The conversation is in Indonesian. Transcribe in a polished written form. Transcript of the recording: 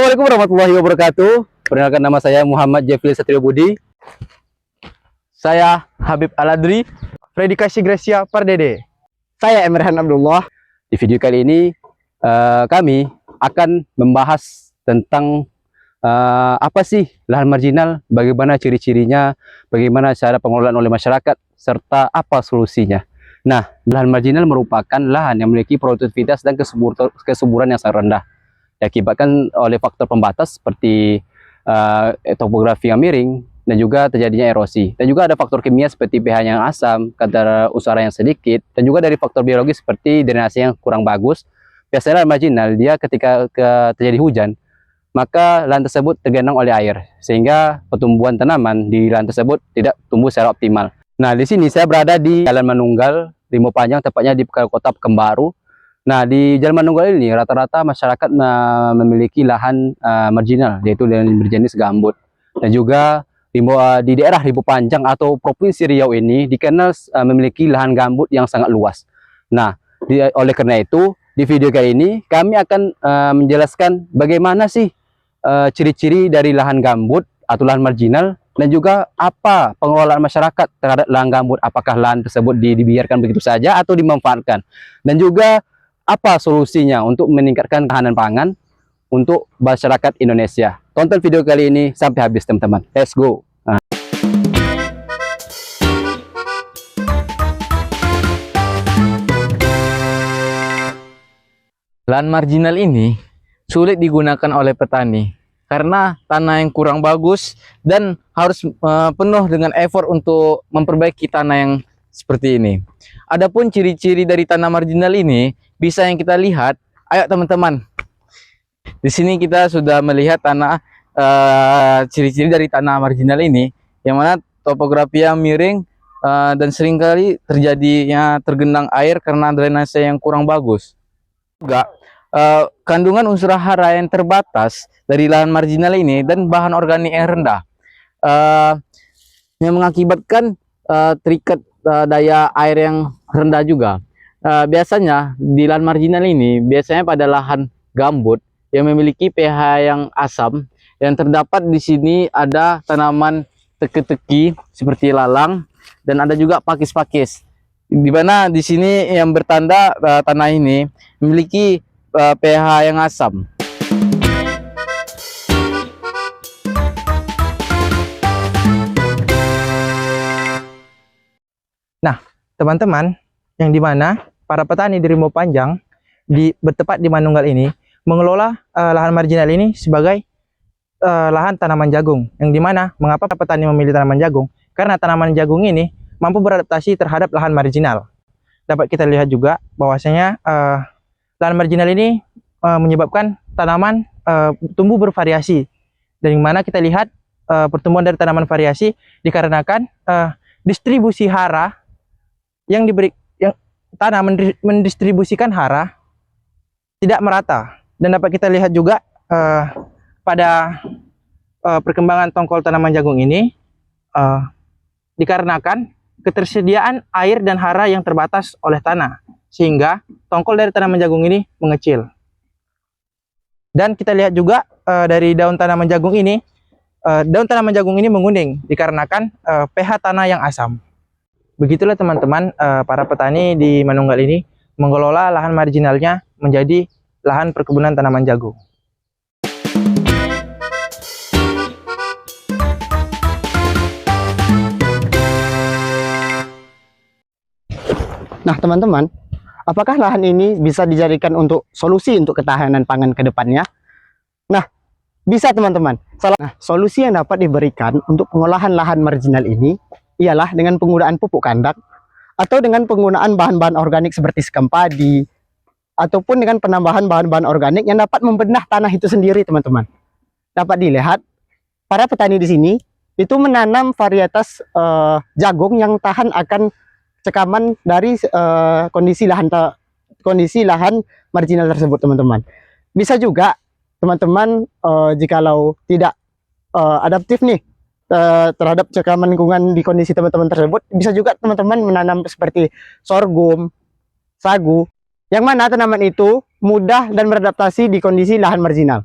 Assalamualaikum warahmatullahi wabarakatuh. Perkenalkan, nama saya Muhammad Jeffrey Satrio Budi. Saya Habib Aladri. Predikasi Gracia Pardede. Saya Emrehan Abdullah. Di video kali ini kami akan membahas tentang apa sih lahan marginal, bagaimana ciri-cirinya, bagaimana cara pengelolaan oleh masyarakat, serta apa solusinya. Nah, lahan marginal merupakan lahan yang memiliki produktivitas dan kesuburan yang sangat rendah, diakibatkan oleh faktor pembatas seperti topografi yang miring, dan juga terjadinya erosi. Dan juga ada faktor kimia seperti pH yang asam, kadar usara yang sedikit, dan juga dari faktor biologis seperti drainase yang kurang bagus. Biasanya lahan marginal, dia ketika terjadi hujan, maka lahan tersebut tergenang oleh air, sehingga pertumbuhan tanaman di lahan tersebut tidak tumbuh secara optimal. Nah, di sini saya berada di Jalan Manunggal, Rimau Panjang, tepatnya di kota Pekanbaru. Nah, di Jalan Manunggal ini rata-rata masyarakat memiliki lahan marginal, yaitu dengan berjenis gambut. Dan juga di daerah Rimau Panjang atau Provinsi Riau ini dikenal memiliki lahan gambut yang sangat luas. Nah, oleh karena itu, di video kali ini kami akan menjelaskan bagaimana sih ciri-ciri dari lahan gambut atau lahan marginal, dan juga apa pengelolaan masyarakat terhadap lahan gambut. Apakah lahan tersebut dibiarkan begitu saja atau dimanfaatkan? Dan juga apa solusinya untuk meningkatkan ketahanan pangan untuk masyarakat Indonesia. Tonton video kali ini sampai habis, teman-teman. Let's go. Lahan marginal ini sulit digunakan oleh petani karena tanah yang kurang bagus dan harus penuh dengan effort untuk memperbaiki tanah yang seperti ini. Adapun ciri-ciri dari tanah marginal ini bisa yang kita lihat. Ayo teman-teman, di sini kita sudah melihat tanah ciri-ciri dari tanah marginal ini, yang mana topografi yang miring dan seringkali terjadinya tergenang air karena drainase yang kurang bagus. Juga kandungan unsur hara yang terbatas dari lahan marginal ini dan bahan organik yang rendah, yang mengakibatkan terikat daya air yang rendah juga. Biasanya di lahan marginal ini biasanya pada lahan gambut yang memiliki pH yang asam, yang terdapat di sini ada tanaman teki-teki seperti lalang, dan ada juga pakis-pakis, di mana di sini yang bertanda tanah ini memiliki pH yang asam. Nah, teman-teman, yang dimana para petani di Rimau Panjang bertempat di Manunggal ini mengelola lahan marginal ini sebagai lahan tanaman jagung. Yang dimana mengapa petani memilih tanaman jagung? Karena tanaman jagung ini mampu beradaptasi terhadap lahan marginal. Dapat kita lihat juga bahwasanya lahan marginal ini menyebabkan tanaman tumbuh bervariasi. Dan yang mana kita lihat pertumbuhan dari tanaman variasi dikarenakan distribusi hara yang tanah mendistribusikan hara tidak merata. Dan dapat kita lihat juga pada perkembangan tongkol tanaman jagung ini dikarenakan ketersediaan air dan hara yang terbatas oleh tanah, sehingga tongkol dari tanaman jagung ini mengecil. Dan kita lihat juga dari daun tanaman jagung ini, menguning dikarenakan pH tanah yang asam. Begitulah teman-teman, para petani di Manunggal ini mengelola lahan marginalnya menjadi lahan perkebunan tanaman jagung. Nah, teman-teman, apakah lahan ini bisa dijadikan untuk solusi untuk ketahanan pangan ke depannya? Nah, bisa teman-teman. Solusi yang dapat diberikan untuk pengolahan lahan marginal ini ialah dengan penggunaan pupuk kandang, atau dengan penggunaan bahan-bahan organik seperti sekam padi, ataupun dengan penambahan bahan-bahan organik yang dapat membenah tanah itu sendiri, teman-teman. Dapat dilihat, para petani di sini itu menanam varietas jagung yang tahan akan cekaman dari kondisi lahan marginal tersebut, teman-teman. Bisa juga teman-teman jikalau tidak adaptif nih terhadap cekaman lingkungan di kondisi teman-teman tersebut, bisa juga teman-teman menanam seperti sorghum, sagu, yang mana tanaman itu mudah dan beradaptasi di kondisi lahan marginal.